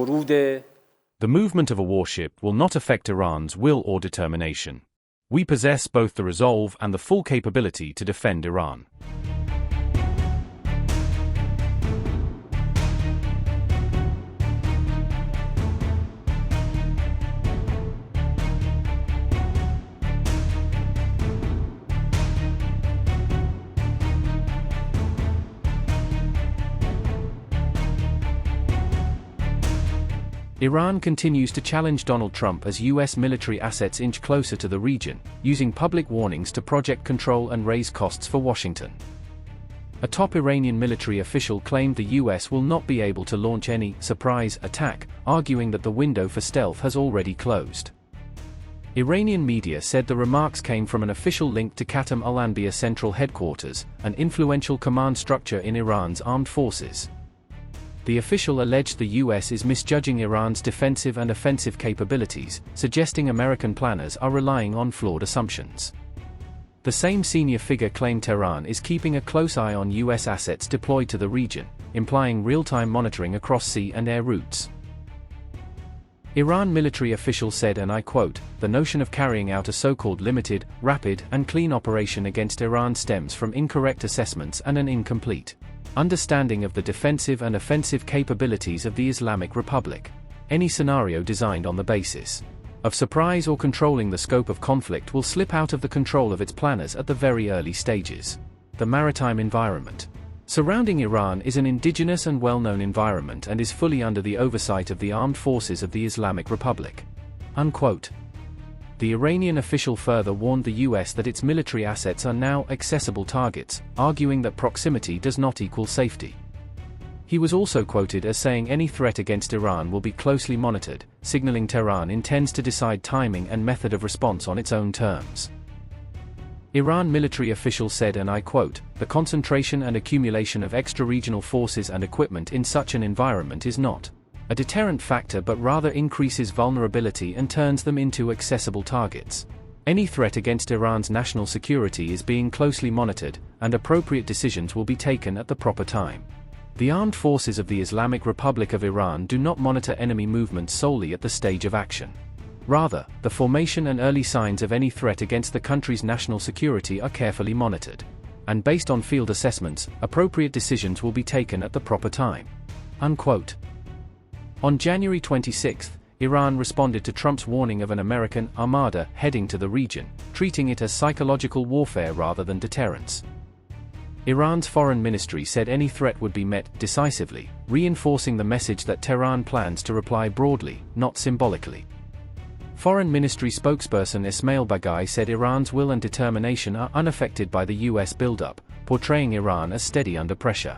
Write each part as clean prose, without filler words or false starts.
ورود The movement of a warship will not affect Iran's will or determination. We possess both the resolve and the full capability to defend Iran. Iran continues to challenge Donald Trump as U.S. military assets inch closer to the region, using public warnings to project control and raise costs for Washington. A top Iranian military official claimed the U.S. will not be able to launch any surprise attack, arguing that the window for stealth has already closed. Iranian media said the remarks came from an official link to Khatam al-Anbiya Central Headquarters, an influential command structure in Iran's armed forces. The official alleged the U.S. is misjudging Iran's defensive and offensive capabilities, suggesting American planners are relying on flawed assumptions. The same senior figure claimed Tehran is keeping a close eye on U.S. assets deployed to the region, implying real-time monitoring across sea and air routes. Iran military officials said, and I quote, "The notion of carrying out a so-called limited, rapid, and clean operation against Iran stems from incorrect assessments and an incomplete understanding of the defensive and offensive capabilities of the Islamic Republic. Any scenario designed on the basis of surprise or controlling the scope of conflict will slip out of the control of its planners at the very early stages." The maritime environment surrounding Iran is an indigenous and well-known environment and is fully under the oversight of the armed forces of the Islamic Republic. Unquote. The Iranian official further warned the U.S. that its military assets are now accessible targets, arguing that proximity does not equal safety. He was also quoted as saying any threat against Iran will be closely monitored, signaling Tehran intends to decide timing and method of response on its own terms. Iran military officials said, and I quote, "The concentration and accumulation of extra-regional forces and equipment in such an environment is not a deterrent factor but rather increases vulnerability and turns them into accessible targets. Any threat against Iran's national security is being closely monitored, and appropriate decisions will be taken at the proper time." The armed forces of the Islamic Republic of Iran do not monitor enemy movements solely at the stage of action. Rather, the formation and early signs of any threat against the country's national security are carefully monitored. And based on field assessments, appropriate decisions will be taken at the proper time. Unquote. On January 26, Iran responded to Trump's warning of an American armada heading to the region, treating it as psychological warfare rather than deterrence. Iran's foreign ministry said any threat would be met decisively, reinforcing the message that Tehran plans to reply broadly, not symbolically. Foreign Ministry spokesperson Ismail Baghai said Iran's will and determination are unaffected by the U.S. buildup, portraying Iran as steady under pressure.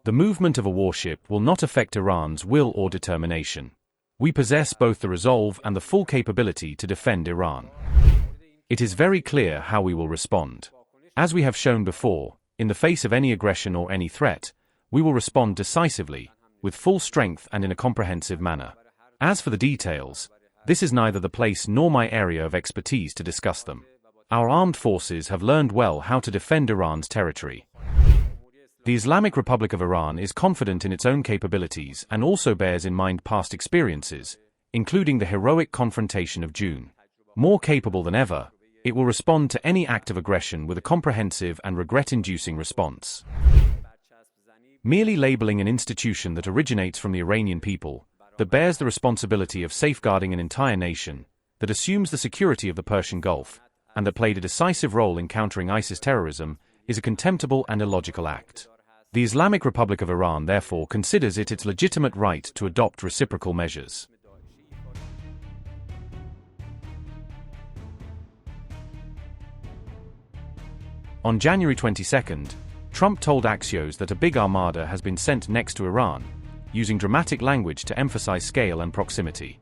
The movement of a warship will not affect Iran's will or determination. We possess both the resolve and the full capability to defend Iran. It is very clear how we will respond. As we have shown before, in the face of any aggression or any threat, we will respond decisively, with full strength and in a comprehensive manner. As for the details, this is neither the place nor my area of expertise to discuss them. Our armed forces have learned well how to defend Iran's territory. The Islamic Republic of Iran is confident in its own capabilities and also bears in mind past experiences, including the heroic confrontation of June. More capable than ever, it will respond to any act of aggression with a comprehensive and regret-inducing response. Merely labeling an institution that originates from the Iranian people, that bears the responsibility of safeguarding an entire nation, that assumes the security of the Persian Gulf, and that played a decisive role in countering ISIS terrorism, is a contemptible and illogical act. The Islamic Republic of Iran therefore considers it its legitimate right to adopt reciprocal measures. On January 22, Trump told Axios that a big armada has been sent next to Iran, using dramatic language to emphasize scale and proximity.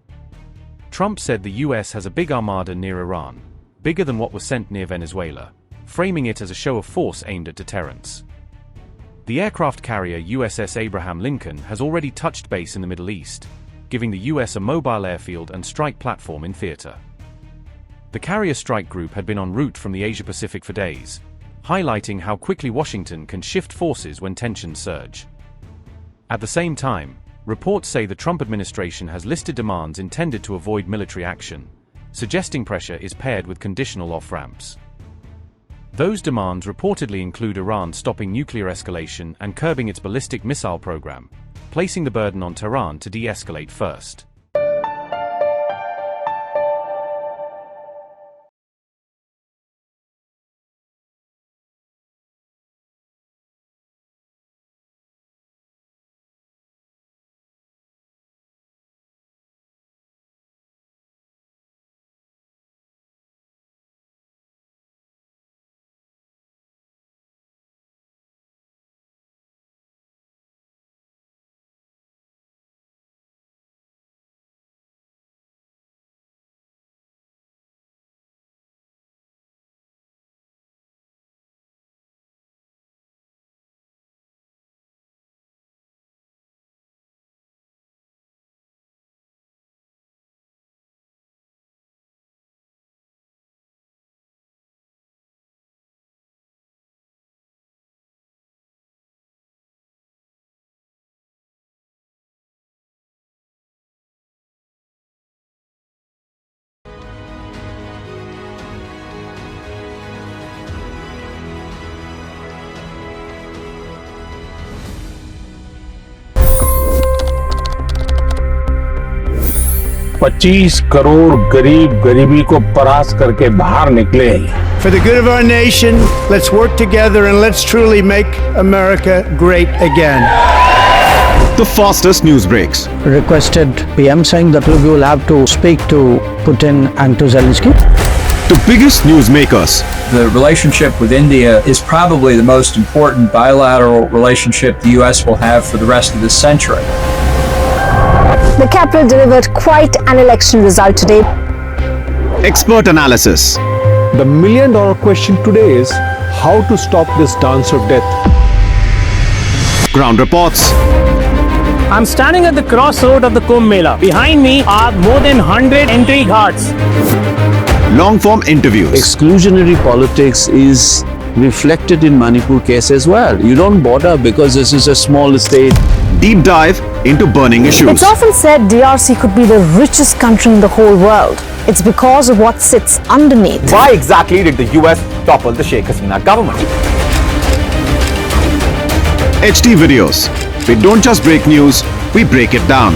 Trump said the US has a big armada near Iran, bigger than what was sent near Venezuela, framing it as a show of force aimed at deterrence. The aircraft carrier USS Abraham Lincoln has already touched base in the Middle East, giving the US a mobile airfield and strike platform in theater. The carrier strike group had been en route from the Asia-Pacific for days, highlighting how quickly Washington can shift forces when tensions surge. At the same time, Reports say the Trump administration has listed demands intended to avoid military action, suggesting pressure is paired with conditional off-ramps. Those demands reportedly include Iran stopping nuclear escalation and curbing its ballistic missile program, placing the burden on Tehran to de-escalate first. $25 crore गरीब गरीबी को परास्त करके बाहर निकले। For the good of our nation, let's work together and let's truly make America great again. The fastest news breaks. Requested PM saying that we will have to speak to Putin and to Zelensky. The biggest newsmakers. The relationship with India is probably the most important bilateral relationship the US will have for the rest of this century. The capital delivered quite an election result today. Expert analysis. The million-dollar question today is how to stop this dance of death. Ground reports. I'm standing at the crossroad of the Kumbh Mela. Behind me are more than 100 entry guards. Long-form interviews. Exclusionary politics is reflected in Manipur case as well. You don't bother because this is a small state. Deep dive into burning issues. It's often said DRC could be the richest country in the whole world. It's because of what sits underneath. Why exactly did the US topple the Sheikh Hasina government? HD videos. We don't just break news, we break it down.